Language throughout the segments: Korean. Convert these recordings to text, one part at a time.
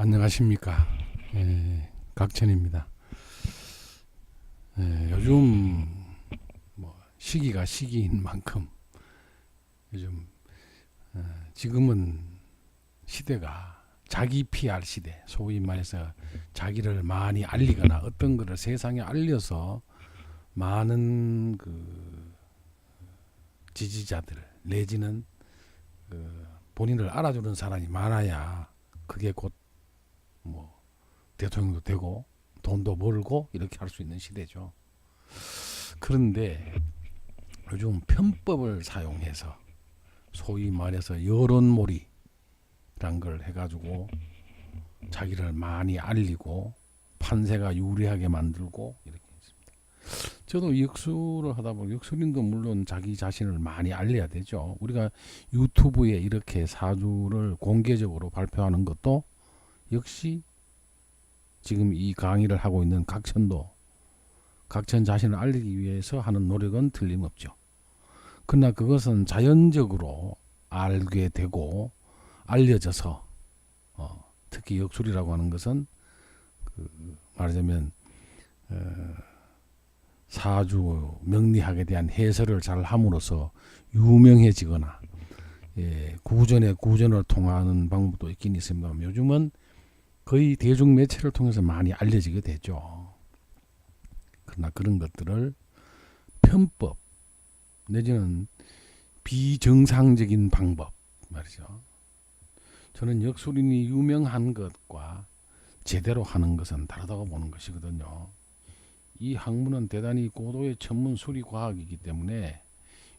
안녕하십니까. 각천입니다. 요즘 시기가 시기인 만큼 요즘 지금은 시대가 자기 PR 시대, 소위 말해서 자기를 많이 알리거나 어떤 것을 세상에 알려서 많은 그 지지자들 내지는 본인을 알아주는 사람이 많아야 그게 곧 대통령도 되고 돈도 벌고 이렇게 할 수 있는 시대죠. 그런데 요즘 편법을 사용해서 소위 말해서 여론몰이란 걸 해가지고 자기를 많이 알리고 판세가 유리하게 만들고 이렇게 있습니다. 저도 역술을 하다 보니 역술인도 물론 자기 자신을 많이 알려야 되죠. 우리가 유튜브에 이렇게 사주를 공개적으로 발표하는 것도 역시 지금 이 강의를 하고 있는 각천도 각천 자신을 알리기 위해서 하는 노력은 틀림없죠. 그러나 그것은 자연적으로 알게 되고 알려져서 특히 역술이라고 하는 것은 말하자면 사주 명리학에 대한 해설을 잘 함으로써 유명해지거나 구전의 구전을 통하는 방법도 있긴 있습니다만 요즘은 거의 대중 매체를 통해서 많이 알려지게 되죠. 그러나 그런 것들을 편법 내지는 비정상적인 방법 말이죠. 저는 역술인이 유명한 것과 제대로 하는 것은 다르다고 보는 것이거든요. 이 학문은 대단히 고도의 전문 수리 과학이기 때문에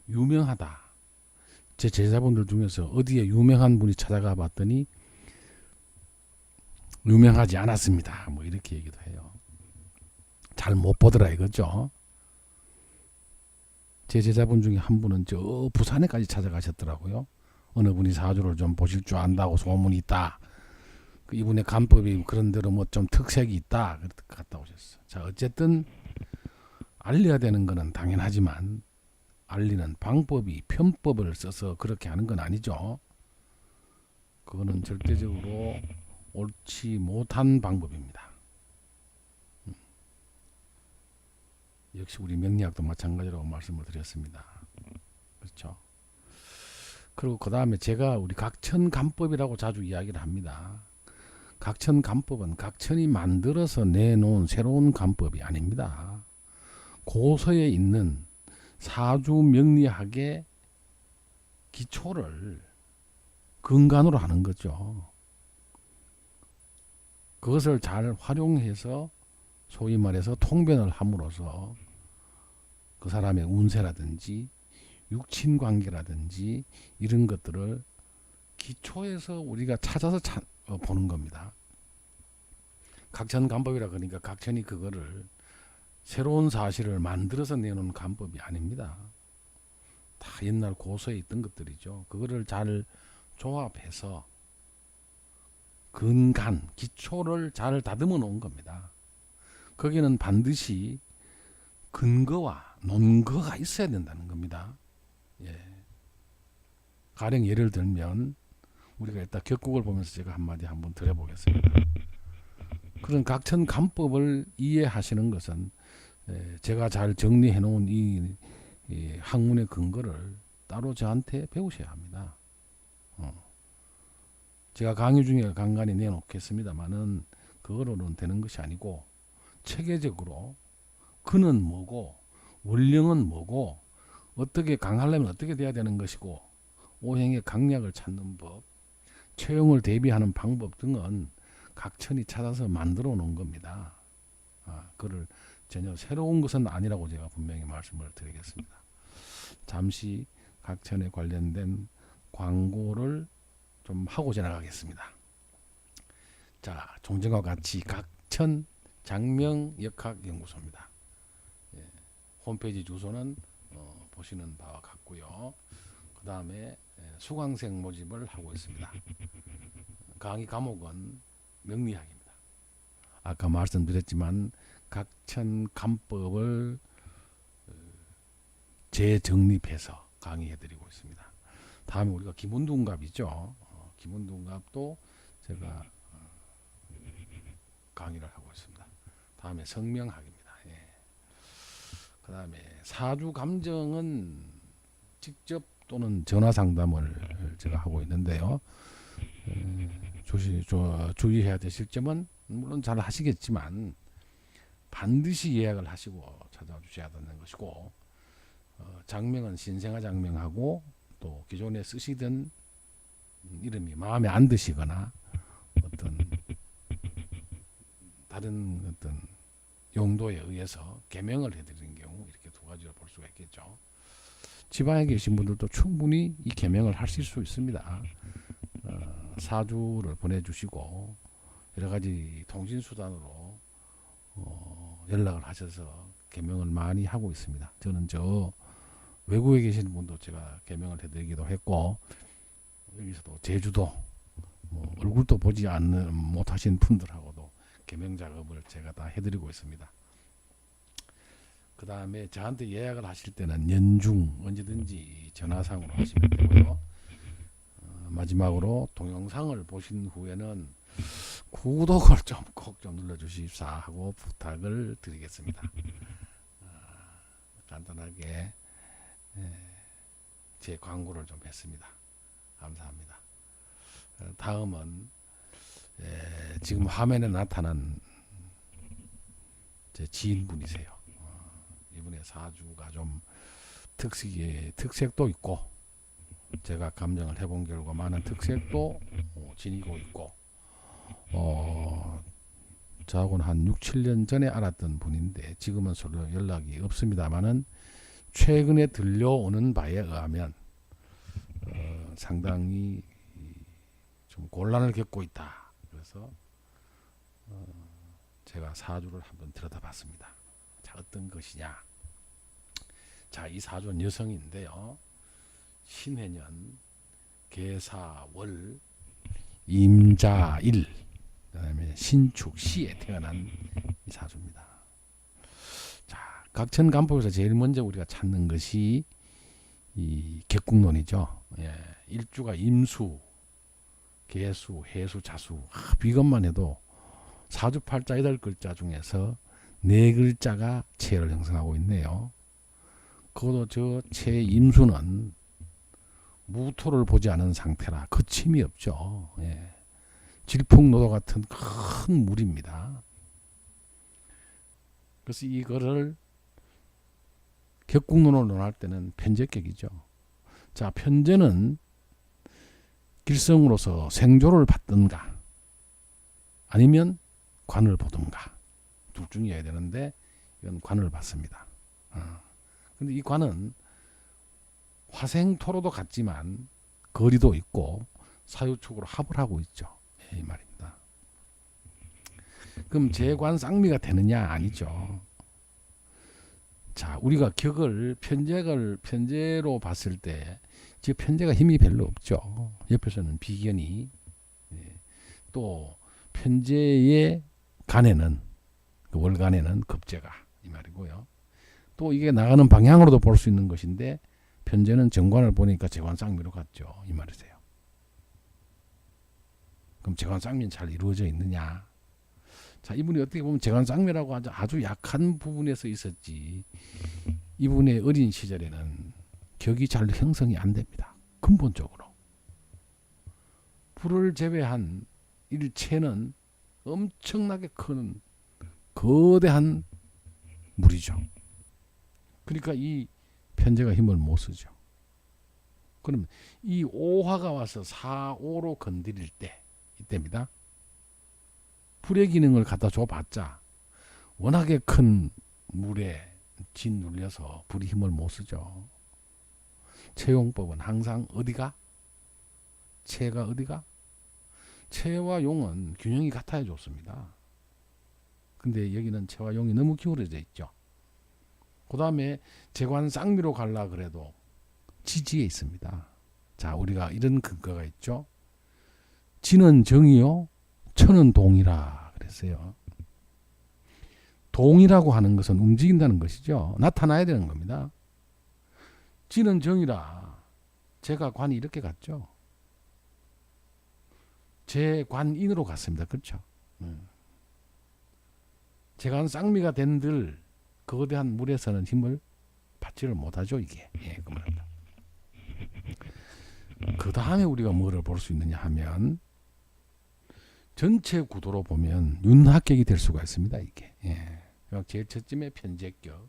유명하다. 제 제자분들 중에서 어디에 유명한 분이 찾아가 봤더니 유명하지 않았습니다. 뭐 이렇게 얘기도 해요. 잘 못 보더라 이거죠. 제 제자분 중에 한 분은 저 부산에까지 찾아가셨더라고요. 어느 분이 사주를 좀 보실 줄 안다고 소문이 있다. 이분의 간법이 그런 대로 뭐 좀 특색이 있다. 갔다 오셨어. 자, 어쨌든 알려야 되는 거는 당연하지만 알리는 방법이 편법을 써서 그렇게 하는 건 아니죠. 그거는 절대적으로 옳지 못한 방법입니다. 역시 우리 명리학도 마찬가지라고 말씀을 드렸습니다. 그렇죠. 그리고 그 다음에 제가 우리 각천간법이라고 자주 이야기를 합니다. 각천간법은 각천이 만들어서 내놓은 새로운 간법이 아닙니다. 고서에 있는 사주 명리학의 기초를 근간으로 하는 거죠. 그것을 잘 활용해서 소위 말해서 통변을 함으로써 그 사람의 운세라든지 육친관계라든지 이런 것들을 기초에서 우리가 찾아서 보는 겁니다. 각천간법이라 그러니까 각천이 그거를 새로운 사실을 만들어서 내놓은 간법이 아닙니다. 다 옛날 고서에 있던 것들이죠. 그거를 잘 조합해서 근간, 기초를 잘 다듬어 놓은 겁니다. 거기는 반드시 근거와 논거가 있어야 된다는 겁니다. 가령 예를 들면 우리가 일단 격국을 보면서 제가 한마디 한번 드려보겠습니다. 그런 각천간법을 이해하시는 것은 제가 잘 정리해 놓은 이 학문의 근거를 따로 저한테 배우셔야 합니다. 제가 강의 중에 간간히 내놓겠습니다만은 그거로는 되는 것이 아니고 체계적으로 근은 뭐고 원령은 뭐고 어떻게 강하려면 어떻게 돼야 되는 것이고 오행의 강약을 찾는 법, 처용을 대비하는 방법 등은 각천이 찾아서 만들어 놓은 겁니다. 그를 전혀 새로운 것은 아니라고 제가 분명히 말씀을 드리겠습니다. 잠시 각천에 관련된 광고를 좀 하고 지나가겠습니다. 자, 종전과 같이 각천 장명역학연구소입니다. 홈페이지 주소는 보시는 바와 같고요. 그 다음에 수강생 모집을 하고 있습니다. 강의 과목은 명리학입니다. 아까 말씀드렸지만 각천간법을 재정립해서 강의해드리고 있습니다. 다음에 우리가 기본둔갑이죠. 기본둔갑도 제가 강의를 하고 있습니다. 다음에 성명학입니다. 예. 그 다음에 사주 감정은 직접 또는 전화 상담을 제가 하고 있는데요. 주의해야 되실 점은 물론 잘 하시겠지만 반드시 예약을 하시고 찾아주셔야 되는 것이고, 장명은 신생아 장명하고 또 기존에 쓰시던 이름이 마음에 안 드시거나 어떤 다른 어떤 용도에 의해서 개명을 해드리는 경우, 이렇게 두 가지로 볼 수가 있겠죠. 지방에 계신 분들도 충분히 이 개명을 하실 수 있습니다. 사주를 보내주시고 여러 가지 통신 수단으로 연락을 하셔서 개명을 많이 하고 있습니다. 저는 외국에 계신 분도 제가 개명을 해드리기도 했고, 여기서도 제주도 얼굴도 보지 못하신 분들하고도 개명 작업을 제가 다 해드리고 있습니다. 그 다음에 저한테 예약을 하실 때는 연중 언제든지 전화상으로 하시면 되고요. 마지막으로 동영상을 보신 후에는 구독을 꼭 좀 눌러주십사 하고 부탁을 드리겠습니다. 간단하게 제 광고를 좀 했습니다. 감사합니다. 다음은 지금 화면에 나타난 제 지인분이세요. 이분의 사주가 좀 특색도 있고, 제가 감정을 해본 결과 많은 특색도 지니고 있고, 저하고는 한 6, 7년 전에 알았던 분인데 지금은 서로 연락이 없습니다만은 최근에 들려오는 바에 의하면 상당히 좀 곤란을 겪고 있다. 그래서 제가 사주를 한번 들여다봤습니다. 자, 어떤 것이냐? 자, 이 사주는 여성인데요. 신해년, 계사월, 임자일, 그다음에 신축시에 태어난 이 사주입니다. 자, 각천간법에서 제일 먼저 우리가 찾는 것이 이 객국론이죠. 예, 일주가 임수, 계수, 해수, 자수. 이것만 해도 사주팔자 8글자 중에서 4글자가 체를 형성하고 있네요. 그것도 저 체 임수는 무토를 보지 않은 상태라 거침이 없죠. 예. 질풍노도 같은 큰 물입니다. 그래서 이거를 격국론을 논할 때는 편제격이죠. 자, 편제는 길성으로서 생조를 받든가 아니면 관을 보든가 둘 중이어야 되는데 이건 관을 받습니다. 근데 이 관은 화생토로도 같지만 거리도 있고 사유축으로 합을 하고 있죠. 이 말입니다. 그럼 재관 쌍미가 되느냐? 아니죠. 자, 우리가 격을 편제로 봤을 때 지금 편제가 힘이 별로 없죠. 옆에서는 비견이, 또 편제의 간에는 월간에는 급제가 이 말이고요. 또 이게 나가는 방향으로도 볼 수 있는 것인데 편제는 정관을 보니까 재관 쌍미로 갔죠. 이 말이세요. 그럼 재관 쌍미는 잘 이루어져 있느냐? 자, 이분이 어떻게 보면 재관 쌍미라고 아주 약한 부분에서 있었지, 이분의 어린 시절에는 격이 잘 형성이 안 됩니다. 근본적으로. 불을 제외한 일체는 엄청나게 큰 거대한 물이죠. 그러니까 이 편제가 힘을 못 쓰죠. 그럼 이 오화가 와서 사오로 건드릴 때, 이때입니다. 불의 기능을 갖다 줘봤자 워낙에 큰 물에 짓눌려서 불이 힘을 못 쓰죠. 채용법은 항상 어디가? 채가 어디가? 채와 용은 균형이 같아야 좋습니다. 근데 여기는 채와 용이 너무 기울어져 있죠. 그 다음에 재관 쌍미로 갈라 그래도 지지에 있습니다. 자, 우리가 이런 근거가 있죠. 지는 정이요, 천은 동이라 그랬어요. 동이라고 하는 것은 움직인다는 것이죠. 나타나야 되는 겁니다. 지는 정이라 제가 관이 이렇게 갔죠. 제 관인으로 갔습니다. 그렇죠? 제가 쌍미가 된들 거대한 물에서는 힘을 받지를 못하죠. 이게. 예, 그 말입니다. 그 다음에 우리가 뭐를 볼 수 있느냐 하면 전체 구도로 보면 윤합격이 될 수가 있습니다. 이게. 예. 제일 첫쯤에 편제격,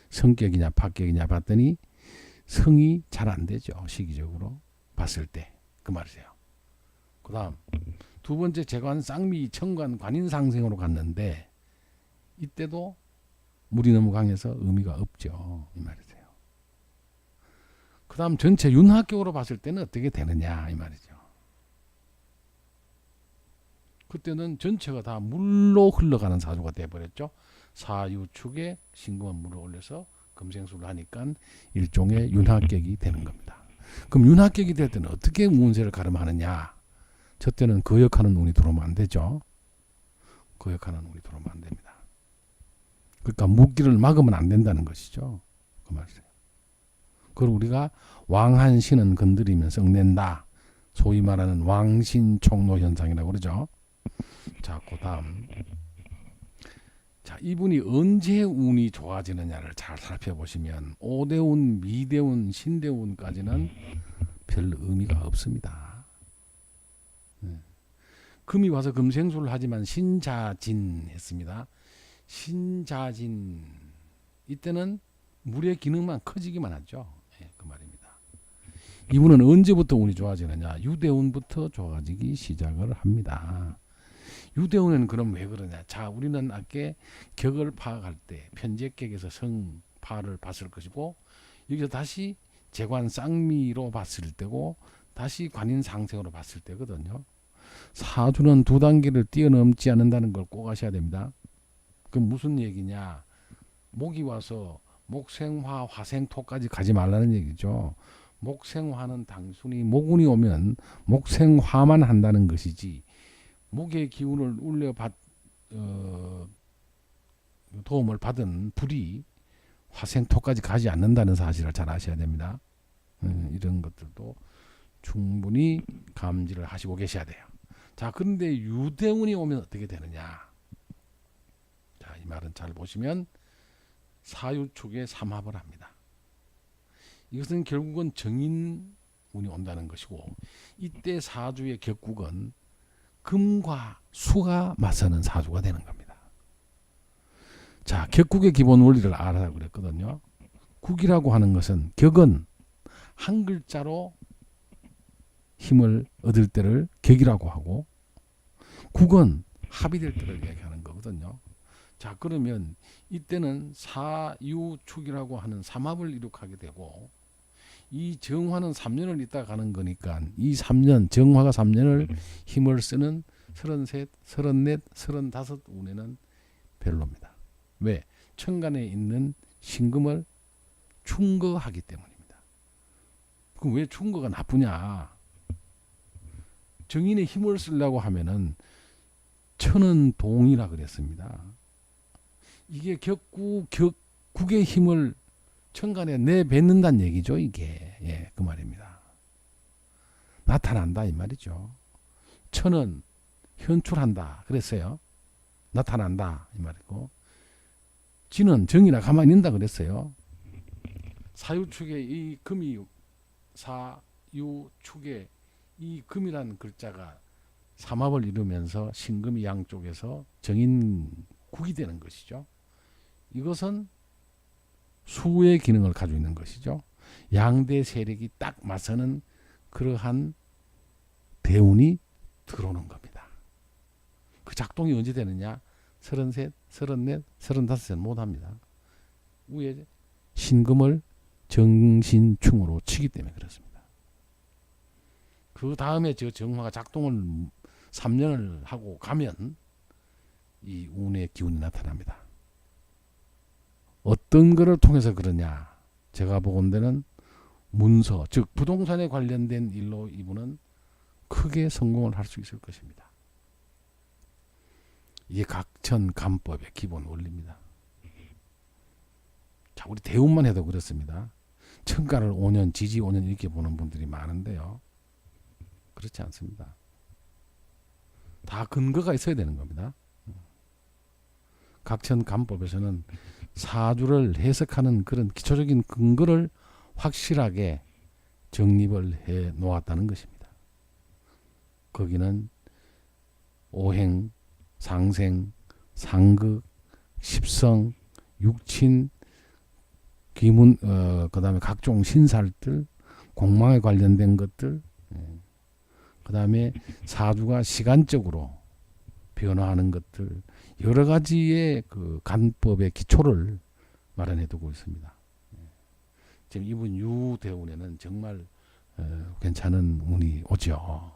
성격이냐 파격이냐 봤더니 성이 잘 안 되죠. 시기적으로 봤을 때. 그 말이세요. 그 다음 두 번째 재관 쌍미 청관 관인상생으로 갔는데 이때도 물이 너무 강해서 의미가 없죠. 이 말이세요. 그 다음 전체 윤합격으로 봤을 때는 어떻게 되느냐 이 말이죠. 그때는 전체가 다 물로 흘러가는 사주가 되어버렸죠. 사유축에 신금은 물을 올려서 금생수를 하니까 일종의 윤합격이 되는 겁니다. 그럼 윤합격이 될 때는 어떻게 운세를 가름하느냐. 저 때는 거역하는 운이 들어오면 안 되죠. 거역하는 운이 들어오면 안 됩니다. 그러니까 묵기를 막으면 안 된다는 것이죠. 그 말이에요. 그걸 우리가 왕한신은 건드리면 썩낸다. 소위 말하는 왕신총로 현상이라고 그러죠. 자, 그 다음. 자, 이분이 언제 운이 좋아지느냐를 잘 살펴보시면 오대운, 미대운, 신대운까지는 별 의미가 없습니다. 금이 와서 금생수를 하지만 신자진 했습니다. 신자진 이때는 물의 기능만 커지기만 하죠. 예, 그 말입니다. 이분은 언제부터 운이 좋아지느냐. 유대운부터 좋아지기 시작을 합니다. 유대운은 그럼 왜 그러냐. 자, 우리는 아까 격을 파악할 때 편제격에서 성파를 봤을 것이고 여기서 다시 재관 쌍미로 봤을 때고 다시 관인상생으로 봤을 때거든요. 사주는 두 단계를 뛰어넘지 않는다는 걸 꼭 아셔야 됩니다. 그럼 무슨 얘기냐. 목이 와서 목생화 화생토까지 가지 말라는 얘기죠. 목생화는 단순히 목운이 오면 목생화만 한다는 것이지 목의 기운을 도움을 받은 불이 화생토까지 가지 않는다는 사실을 잘 아셔야 됩니다. 이런 것들도 충분히 감지를 하시고 계셔야 돼요. 자, 그런데 유대운이 오면 어떻게 되느냐. 자, 이 말은 잘 보시면 사유축에 삼합을 합니다. 이것은 결국은 정인운이 온다는 것이고 이때 사주의 격국은 금과 수가 맞서는 사주가 되는 겁니다. 자, 격국의 기본 원리를 알아라고 그랬거든요. 국이라고 하는 것은 격은 한 글자로 힘을 얻을 때를 격이라고 하고 국은 합이 될 때를 얘기하는 거거든요. 자, 그러면 이때는 사유축이라고 하는 삼합을 이룩하게 되고 이 정화는 3년을 있다 가는 거니까 이 3년 정화가 3년을 힘을 쓰는 33, 34, 35 운에는 별로입니다. 왜? 천간에 있는 신금을 충거하기 때문입니다. 그럼 왜 충거가 나쁘냐? 정인의 힘을 쓰려고 하면은 천은 동이라 그랬습니다. 이게 격국의 힘을 천간에 내뱉는다는 얘기죠. 이게 예, 그 말입니다. 나타난다 이 말이죠. 천은 현출한다 그랬어요. 나타난다 이 말이고 지는 정이나 가만히 있는다 그랬어요. 사유축에 이 금이 사유축에 이 금이라는 글자가 삼합을 이루면서 신금이 양쪽에서 정인국이 되는 것이죠. 이것은 수의 기능을 가지고 있는 것이죠. 양대 세력이 딱 맞서는 그러한 대운이 들어오는 겁니다. 그 작동이 언제 되느냐? 33, 34, 35세 못합니다. 위에 신금을 정신충으로 치기 때문에 그렇습니다. 그 다음에 저 정화가 작동을 3년을 하고 가면 이 운의 기운이 나타납니다. 어떤 것을 통해서 그러냐? 제가 보건대는 문서, 즉 부동산에 관련된 일로 이분은 크게 성공을 할 수 있을 것입니다. 이게 각천감법의 기본 원리입니다. 자, 우리 대운만 해도 그렇습니다. 천간을 5년, 지지 5년 이렇게 보는 분들이 많은데요. 그렇지 않습니다. 다 근거가 있어야 되는 겁니다. 각천 간법에서는 사주를 해석하는 그런 기초적인 근거를 확실하게 정립을 해 놓았다는 것입니다. 거기는 오행, 상생, 상극, 십성, 육친, 기문, 그다음에 각종 신살들, 공망에 관련된 것들, 그다음에 사주가 시간적으로 변화하는 것들, 여러 가지의 그 간법의 기초를 마련해 두고 있습니다. 지금 이분 유대운에는 정말 괜찮은 운이 오죠.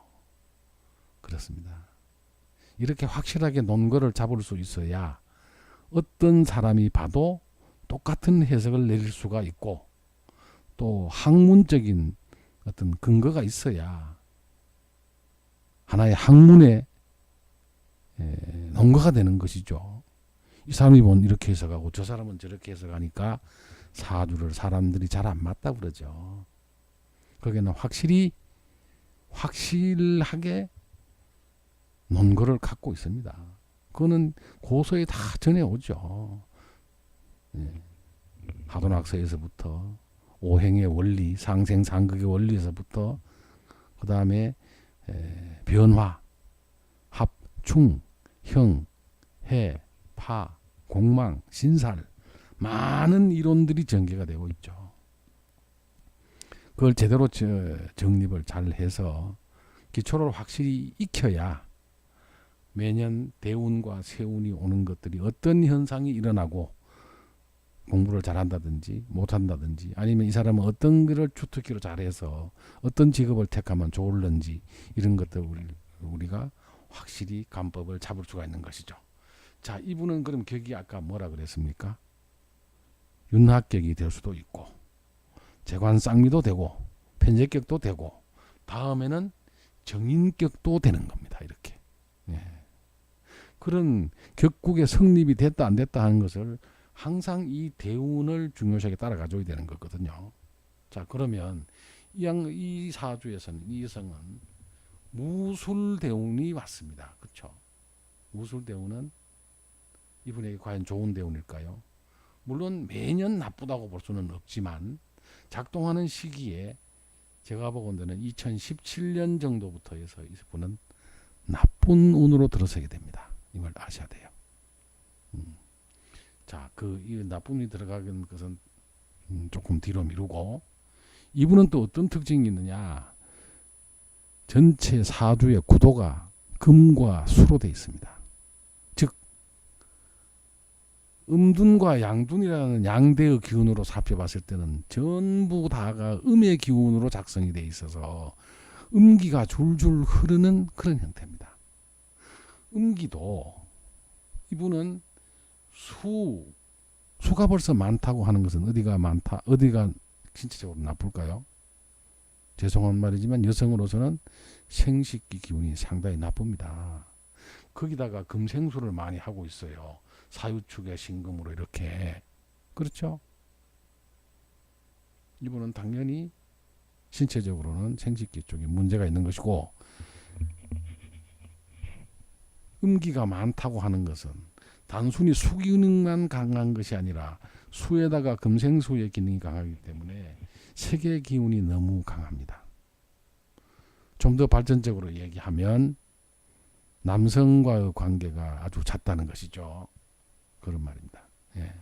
그렇습니다. 이렇게 확실하게 논거를 잡을 수 있어야 어떤 사람이 봐도 똑같은 해석을 내릴 수가 있고, 또 학문적인 어떤 근거가 있어야 하나의 학문의 논거가 되는 것이죠. 이 사람이 뭔 이렇게 해석하고 저 사람은 저렇게 해석하니까 사주를 사람들이 잘 안 맞다 그러죠. 거기는 확실하게 논거를 갖고 있습니다. 그거는 고서에 다 전해오죠. 하도낙서에서부터 오행의 원리, 상생, 상극의 원리에서부터 그 다음에 변화, 합, 충, 형, 해, 파, 공망, 신살, 많은 이론들이 전개가 되고 있죠. 그걸 제대로 정립을 잘 해서 기초를 확실히 익혀야 매년 대운과 세운이 오는 것들이 어떤 현상이 일어나고 공부를 잘한다든지 못한다든지, 아니면 이 사람은 어떤 것을 주특기로 잘해서 어떤 직업을 택하면 좋을는지, 이런 것들을 우리가 확실히 간법을 잡을 수가 있는 것이죠. 자, 이분은 그럼 격이 아까 뭐라 그랬습니까? 윤합격이 될 수도 있고, 재관쌍미도 되고, 편제격도 되고, 다음에는 정인격도 되는 겁니다. 이렇게. 그런 격국의 성립이 됐다 안 됐다 하는 것을 항상 이 대운을 중요시하게 따라가줘야 되는 거거든요. 자, 그러면 이 사주에서는, 이 여성은 무술대운이 왔습니다. 그렇죠? 무술대운은 이분에게 과연 좋은 대운일까요? 물론 매년 나쁘다고 볼 수는 없지만 작동하는 시기에 제가 보건대는 2017년 정도부터 해서 이분은 나쁜 운으로 들어서게 됩니다. 이걸 아셔야 돼요. 자, 이 나쁜 운이 들어가는 것은 조금 뒤로 미루고, 이분은 또 어떤 특징이 있느냐? 전체 사주의 구도가 금과 수로 되어 있습니다. 즉 음둔과 양둔이라는 양대의 기운으로 살펴봤을 때는 전부 다가 음의 기운으로 작성이 되어 있어서 음기가 줄줄 흐르는 그런 형태입니다. 음기도 이분은 수가 벌써 많다고 하는 것은 어디가 진짜적으로 나쁠까요? 죄송한 말이지만 여성으로서는 생식기 기운이 상당히 나쁩니다. 거기다가 금생수를 많이 하고 있어요. 사유축의 신금으로 이렇게. 그렇죠? 이분은 당연히 신체적으로는 생식기 쪽에 문제가 있는 것이고, 음기가 많다고 하는 것은 단순히 수 기능만 강한 것이 아니라 수에다가 금생수의 기능이 강하기 때문에 세계 기운이 너무 강합니다. 좀 더 발전적으로 얘기하면 남성과의 관계가 아주 잦다는 것이죠. 그런 말입니다. 예.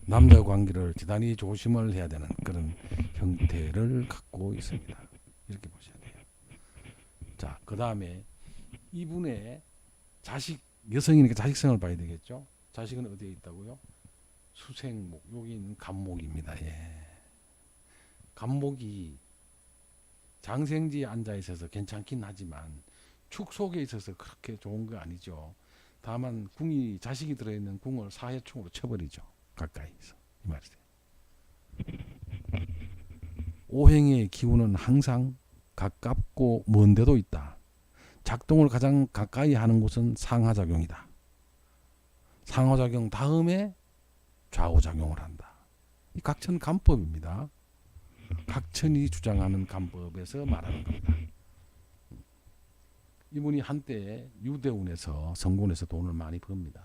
남녀 관계를 대단히 조심을 해야 되는 그런 형태를 갖고 있습니다. 이렇게 보셔야 돼요. 자, 그 다음에 이분의 자식, 여성이니까 자식성을 봐야 되겠죠. 자식은 어디에 있다고요? 수생목, 여기 있는 간목입니다. 예. 간목이 장생지에 앉아 있어서 괜찮긴 하지만 축 속에 있어서 그렇게 좋은 거 아니죠. 다만 자식이 들어있는 궁을 사해충으로 쳐버리죠. 가까이서. 이 말이세요. 오행의 기운은 항상 가깝고 먼 데도 있다. 작동을 가장 가까이 하는 곳은 상하작용이다. 상하작용 다음에 좌우작용을 한다. 이 각천 간법입니다. 각천이 주장하는 간법에서 말하는 겁니다. 이분이 한때 유대운에서 성군에서 돈을 많이 법니다.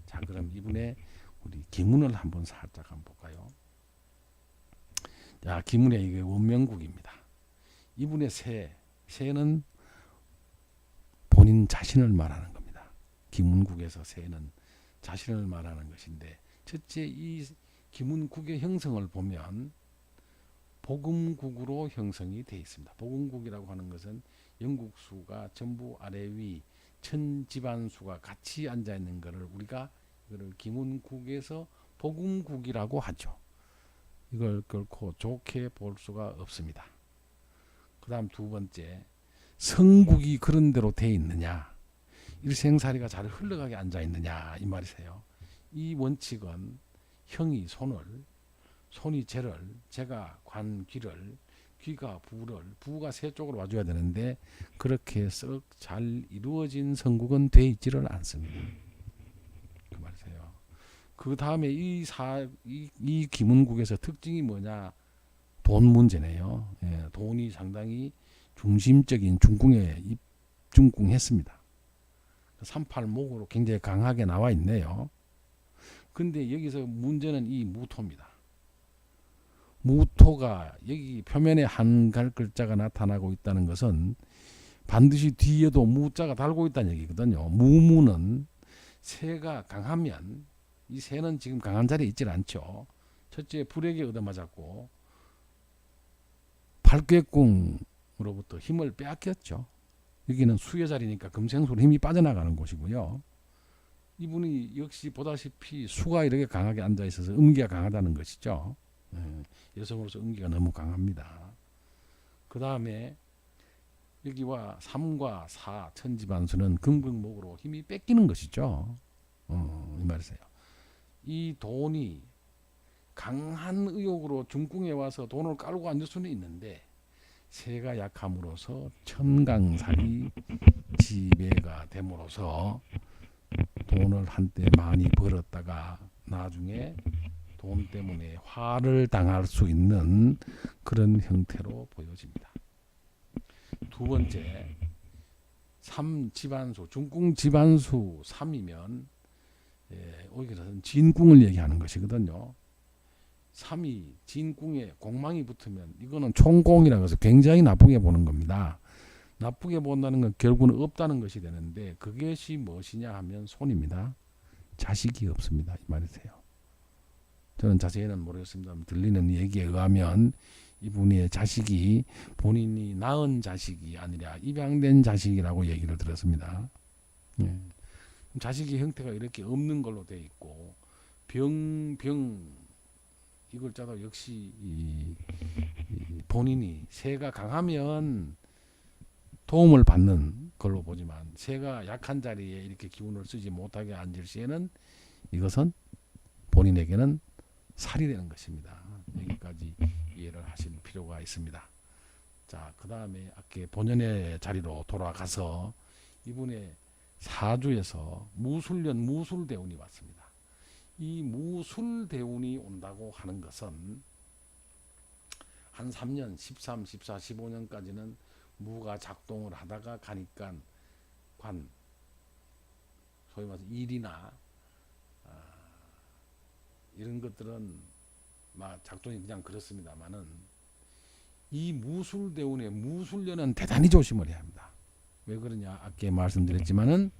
자, 그럼 이분의 우리 기문을 한번 살짝 한번 볼까요? 자, 기문의 이게 원명국입니다. 이분의 새는 본인 자신을 말하는 겁니다. 기문국에서 새는 자신을 말하는 것인데, 첫째 이 기문국의 형성을 보면 복음국으로 형성이 되어 있습니다. 복음국이라고 하는 것은 영국수가 전부 아래 위 천지반수가 같이 앉아 있는 것을 우리가 이거를 기문국에서 복음국이라고 하죠. 이걸 결코 좋게 볼 수가 없습니다. 그 다음 두 번째, 성국이 그런 대로 되어 있느냐, 일생살이가 잘 흘러가게 앉아 있느냐 이 말이세요. 이 원칙은 형이 손이 재를, 재가 관귀를, 귀가 부를, 부가 세 쪽으로 와줘야 되는데 그렇게 썩 잘 이루어진 성국은 되어 있지를 않습니다. 그 말이세요. 그 다음에 이 기문국에서 특징이 뭐냐? 돈 문제네요. 예, 돈이 상당히 중심적인 중궁에 입중궁했습니다. 38목으로 굉장히 강하게 나와 있네요. 근데 여기서 문제는 이 무토입니다. 무토가 여기 표면에 한갈 글자가 나타나고 있다는 것은 반드시 뒤에도 무자가 달고 있다는 얘기거든요. 무무는 새가 강하면, 이 새는 지금 강한 자리에 있질 않죠. 첫째 불에게 얻어맞았고 발괴궁으로부터 힘을 빼앗겼죠. 여기는 수의 자리니까 금생수로 힘이 빠져나가는 곳이고요. 이분이 역시 보다시피 수가 이렇게 강하게 앉아 있어서 음기가 강하다는 것이죠. 여성으로서 음기가 너무 강합니다. 그 다음에 여기와 3과 4 천지반수는 금극목으로 힘이 뺏기는 것이죠. 이 말이세요. 이 돈이 강한 의욕으로 중궁에 와서 돈을 깔고 앉을 수는 있는데 새가 약함으로써 천강살이 지배가 됨으로써 돈을 한때 많이 벌었다가 나중에 돈 때문에 화를 당할 수 있는 그런 형태로 보여집니다. 두 번째, 3지반수, 중궁 지반수 3이면 오히려 진궁을 얘기하는 것이거든요. 3이 진궁에 공망이 붙으면 이거는 총공이라고 해서 굉장히 나쁘게 보는 겁니다. 나쁘게 본다는 건 결국은 없다는 것이 되는데 그것이 무엇이냐 하면 손입니다. 자식이 없습니다. 이 말이세요. 저는 자세히는 모르겠습니다. 들리는 얘기에 의하면 이분의 자식이 본인이 낳은 자식이 아니라 입양된 자식이라고 얘기를 들었습니다. 자식의 형태가 이렇게 없는 걸로 되어 있고 병 이 글자도 역시 본인이 새가 강하면 도움을 받는 걸로 보지만 새가 약한 자리에 이렇게 기운을 쓰지 못하게 앉을 시에는 이것은 본인에게는 살이 되는 것입니다. 여기까지 이해를 하실 필요가 있습니다. 자, 그 다음에 아까 본연의 자리로 돌아가서 이분의 사주에서 무술년 무술대운이 왔습니다. 이 무술대운이 온다고 하는 것은 한 3년, 13, 14, 15년까지는 무가 작동을 하다가 가니까 소위 말해서 일이나 이런 것들은 막 작동이 그냥 그렇습니다만은 이 무술대운의 무술년은 대단히 조심을 해야 합니다. 왜 그러냐? 아까 말씀드렸지만은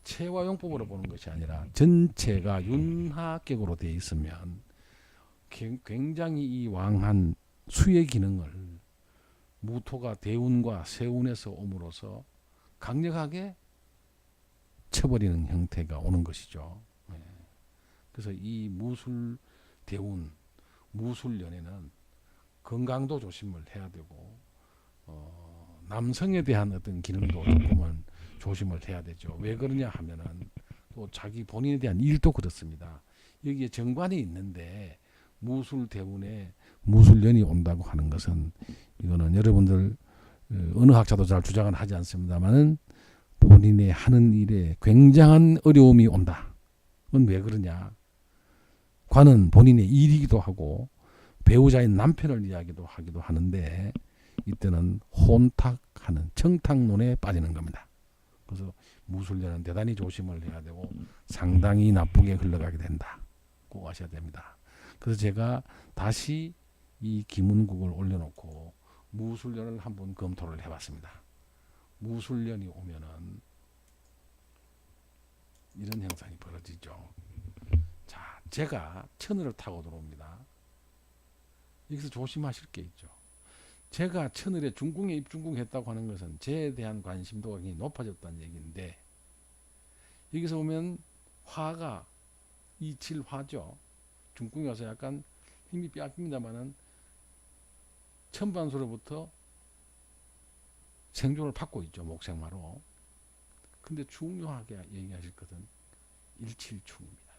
체와 용법으로 보는 것이 아니라 전체가 윤하격으로 되어 있으면 굉장히 이 왕한 수의 기능을 무토가 대운과 세운에서 옴으로써 강력하게 쳐버리는 형태가 오는 것이죠. 그래서 이 무술대운, 무술년에는 건강도 조심을 해야 되고 남성에 대한 어떤 기능도 조금은 조심을 해야 되죠. 왜 그러냐 하면은 또 자기 본인에 대한 일도 그렇습니다. 여기에 정관이 있는데 무술대운에 무술년이 온다고 하는 것은 이거는 여러분들 어느 학자도 잘 주장은 하지 않습니다만은 본인의 하는 일에 굉장한 어려움이 온다. 그건 왜 그러냐? 관은 본인의 일이기도 하고 배우자인 남편을 이야기도 하기도 하는데 이때는 혼탁하는 청탁론에 빠지는 겁니다. 그래서 무술년은 대단히 조심을 해야 되고 상당히 나쁘게 흘러가게 된다. 꼭 아셔야 됩니다. 그래서 제가 다시 이 기문국을 올려놓고 무술년을 한번 검토를 해봤습니다. 무술년이 오면은 이런 현상이 벌어지죠. 자, 제가 천을을 타고 들어옵니다. 여기서 조심하실 게 있죠. 제가 천을에 중궁에 입중궁했다고 하는 것은 제에 대한 관심도가 굉장히 높아졌다는 얘기인데, 여기서 보면 화가 이칠화죠. 중궁에 와서 약간 힘이 빼앗깁니다만은 천반수로부터 생존을 받고 있죠. 목생화로. 근데 중요하게 얘기하실 것은 일칠충입니다.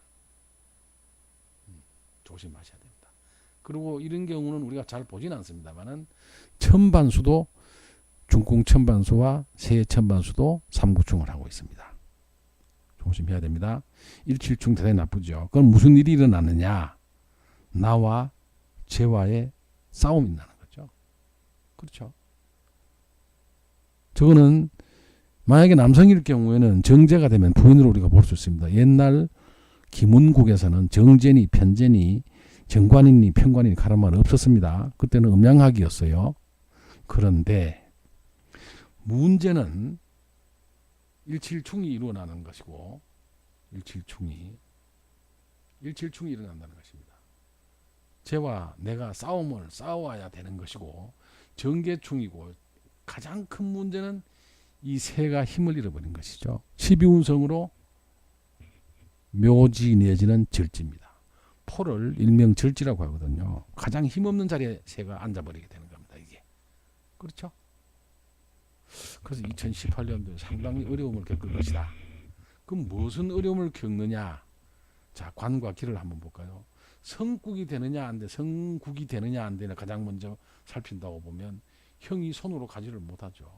조심하셔야 됩니다. 그리고 이런 경우는 우리가 잘 보진 않습니다만은 천반수도 중궁 천반수와 세 천반수도 삼구충을 하고 있습니다. 조심해야 됩니다. 일칠충 대단히 나쁘죠. 그럼 무슨 일이 일어나느냐? 나와 재와의 싸움이 있다는 거죠. 그렇죠. 저거는 만약에 남성일 경우에는 정제가 되면 부인으로 우리가 볼 수 있습니다. 옛날 기문국에서는 정제니 편제니 정관이니 편관이니 가란 말은 없었습니다. 그때는 음양학이었어요. 그런데 문제는 일칠충이 일어나는 것이고 일칠충이 일어난다는 것입니다. 쟤와 내가 싸움을 싸워야 되는 것이고 정계충이고 가장 큰 문제는 이 새가 힘을 잃어버린 것이죠. 12운성으로 묘지 내지는 절지입니다. 포를 일명 절지라고 하거든요. 가장 힘없는 자리에 새가 앉아버리게 되는 겁니다. 이게. 그렇죠? 그래서 2018년도에 상당히 어려움을 겪을 것이다. 그럼 무슨 어려움을 겪느냐? 자, 관과 기를 한번 볼까요? 성국이 되느냐 안 돼, 성국이 되느냐 안 되냐 가장 먼저 살핀다고 보면 형이 손으로 가지를 못하죠.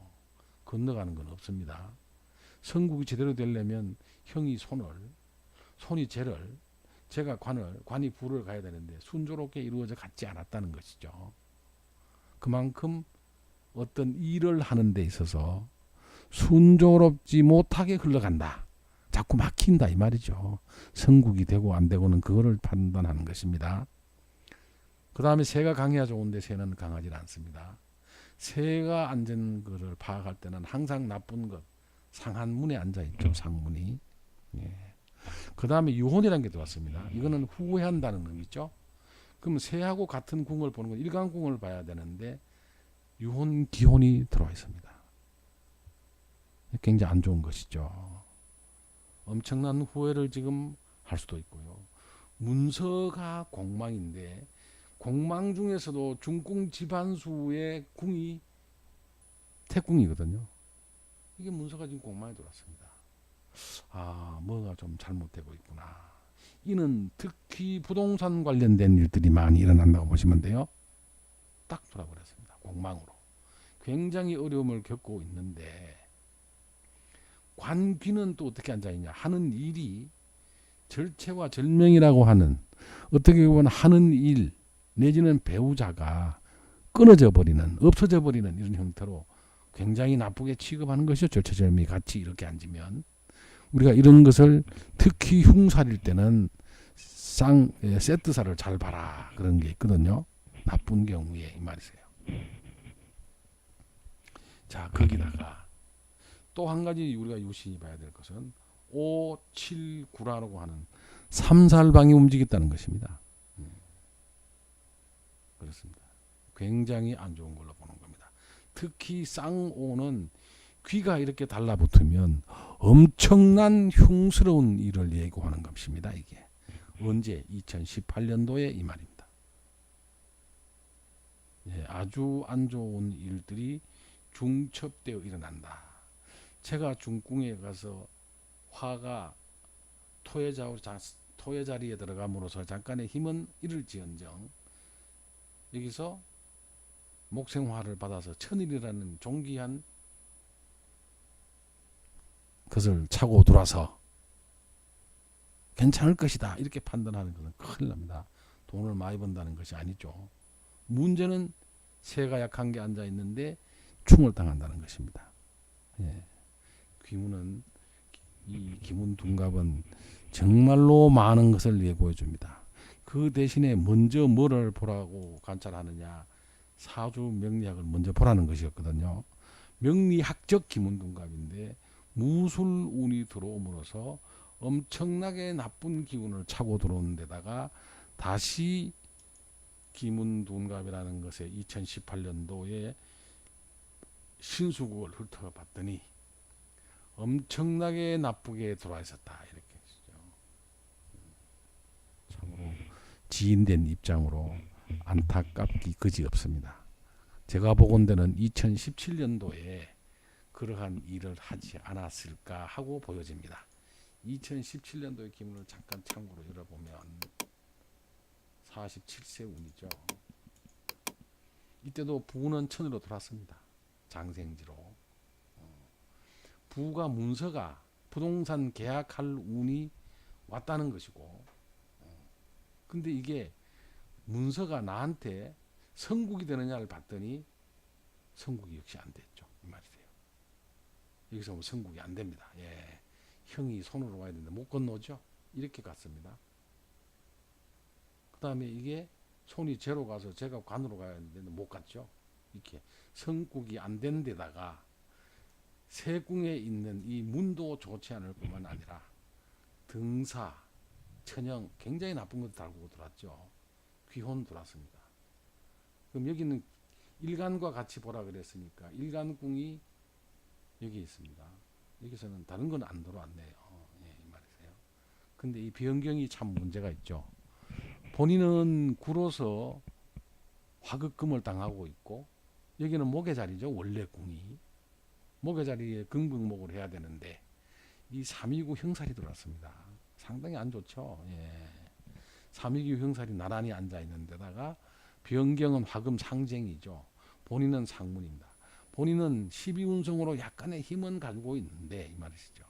건너가는 건 없습니다. 성국이 제대로 되려면 형이 손이 제를, 제가 관이 부를 가야 되는데 순조롭게 이루어져 갔지 않았다는 것이죠. 그만큼 어떤 일을 하는 데 있어서 순조롭지 못하게 흘러간다. 자꾸 막힌다 이 말이죠. 성국이 되고 안 되고는 그거를 판단하는 것입니다. 그 다음에 새가 강해야 좋은데 새는 강하지 않습니다. 새가 앉은 것을 파악할 때는 항상 나쁜 것, 상한문에 앉아있죠. 상문이. 예. 그 다음에 유혼이라는 게 들어왔습니다. 이거는 후회한다는 의미죠. 그럼 새하고 같은 궁을 보는 건 일간궁을 봐야 되는데 유혼, 기혼이 들어와 있습니다. 굉장히 안 좋은 것이죠. 엄청난 후회를 지금 할 수도 있고요. 문서가 공망인데 공망 중에서도 중궁 집안수의 궁이 태궁이거든요. 이게 문서가 지금 공망에 들어왔습니다. 아, 뭐가 좀 잘못되고 있구나. 이는 특히 부동산 관련된 일들이 많이 일어난다고 보시면 돼요. 딱 돌아버렸습니다. 공망으로. 굉장히 어려움을 겪고 있는데 관귀는 또 어떻게 앉아있냐. 하는 일이 절체와 절명이라고 하는 어떻게 보면 하는 일 내지는 배우자가 끊어져 버리는 없어져 버리는 이런 형태로 굉장히 나쁘게 취급하는 것이죠. 절체절명이 같이 이렇게 앉으면 우리가 이런 것을 특히 흉살일 때는 세트살을 잘 봐라 그런 게 있거든요. 나쁜 경우에 이 말이세요. 자, 거기다가 또 한 가지 우리가 유심히 봐야 될 것은 5, 7, 9라고 하는 삼살방이 움직였다는 것입니다. 그렇습니다. 굉장히 안 좋은 걸로 보는 겁니다. 특히 쌍오는 귀가 이렇게 달라붙으면 엄청난 흉스러운 일을 예고하는 것입니다. 이게 언제? 2018년도에 이 말입니다. 예, 아주 안 좋은 일들이 중첩되어 일어난다. 제가 중궁에 가서 화가 토의 자리에 들어감으로써 잠깐의 힘은 잃을지언정 여기서 목생화를 받아서 천일이라는 존귀한 것을 차고 들어와서 괜찮을 것이다 이렇게 판단하는 것은 큰일 납니다. 돈을 많이 번다는 것이 아니죠. 문제는 새가 약한 게 앉아 있는데 충을 당한다는 것입니다. 예. 귀문은 이 기문둔갑은 정말로 많은 것을 예고해 줍니다. 그 대신에 먼저 뭐를 보라고 관찰하느냐, 사주 명리학을 먼저 보라는 것이었거든요. 명리학적 기문둔갑인데 무술운이 들어옴으로써 엄청나게 나쁜 기운을 차고 들어오는 데다가 다시 기문둔갑이라는 것에 2018년도에 신수국을 훑어봤더니 엄청나게 나쁘게 들어와 있었다, 이렇게 했죠. 참으로 지인된 입장으로 안타깝기 그지없습니다. 제가 보건대는 2017년도에 그러한 일을 하지 않았을까 하고 보여집니다. 2017년도의 기문을 잠깐 참고로 열어보면 47세 운이죠. 이때도 부는 천으로 돌았습니다. 장생지로. 부가 문서가 부동산 계약할 운이 왔다는 것이고, 근데 이게 문서가 나한테 성국이 되느냐를 봤더니 성국이 역시 안 됐죠. 이 말이세요. 여기서 뭐 성국이 안 됩니다. 예. 형이 손으로 와야 되는데 못 건너죠. 이렇게 갔습니다. 그 다음에 이게 손이 제로 가서 제가 관으로 가야 되는데 못 갔죠. 이렇게 성국이 안 된 데다가 세궁에 있는 이 문도 좋지 않을 뿐만 아니라 등사, 천영 굉장히 나쁜 것도 달고 들어왔죠. 귀혼 들어왔습니다. 그럼 여기는 일간과 같이 보라 그랬으니까 일간궁이 여기 있습니다. 여기서는 다른 건 안 들어왔네요. 예, 이 말이세요. 근데 이 변경이 참 문제가 있죠. 본인은 구로서 화극금을 당하고 있고, 여기는 목의 자리죠. 원래 궁이 목의 자리에 긍긍목을 해야 되는데 이 삼위구 형살이 들어왔습니다. 상당히 안 좋죠. 예. 삼위구 형살이 나란히 앉아 있는 데다가 변경은 화금 상쟁이죠. 본인은 상문입니다. 본인은 12운성으로 약간의 힘은 가지고 있는데 이 말이시죠.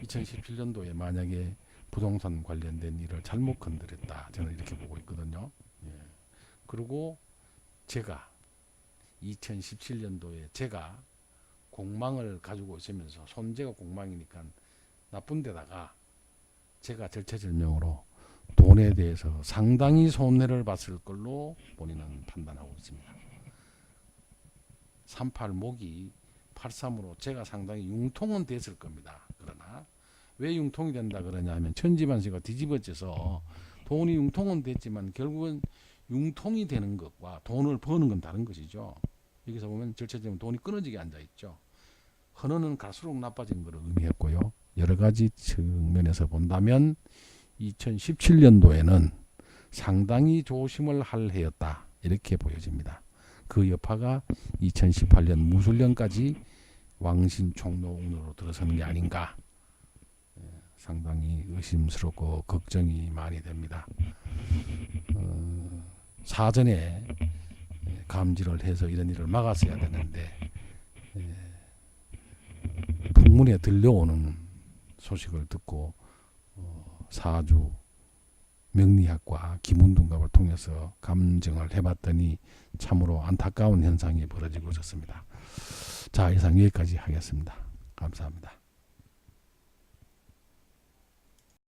2017년도에 만약에 부동산 관련된 일을 잘못 건드렸다, 저는 이렇게 보고 있거든요. 예. 그리고 제가 2017년도에 제가 공망을 가지고 있으면서 손재가 공망이니까 나쁜 데다가 제가 절체절명으로 돈에 대해서 상당히 손해를 봤을 걸로 본인은 판단하고 있습니다. 38목이 83으로 제가 상당히 융통은 됐을 겁니다. 그러나 왜 융통이 된다 그러냐 하면 천지반세가 뒤집어져서 돈이 융통은 됐지만 결국은 융통이 되는 것과 돈을 버는 건 다른 것이죠. 여기서 보면 절체적으로 돈이 끊어지게 앉아있죠. 헌어는 갈수록 나빠진 것을 의미했고요. 여러 가지 측면에서 본다면 2017년도에는 상당히 조심을 할 해였다, 이렇게 보여집니다. 그 여파가 2018년 무술년까지 왕신총로운으로 들어서는 게 아닌가, 상당히 의심스럽고 걱정이 많이 됩니다. 사전에 감지를 해서 이런 일을 막았어야 되는데 풍문에 들려오는 소식을 듣고 사주 명리학과 기문둔갑을 통해서 감정을 해봤더니 참으로 안타까운 현상이 벌어지고 있었습니다. 자, 이상 여기까지 하겠습니다. 감사합니다.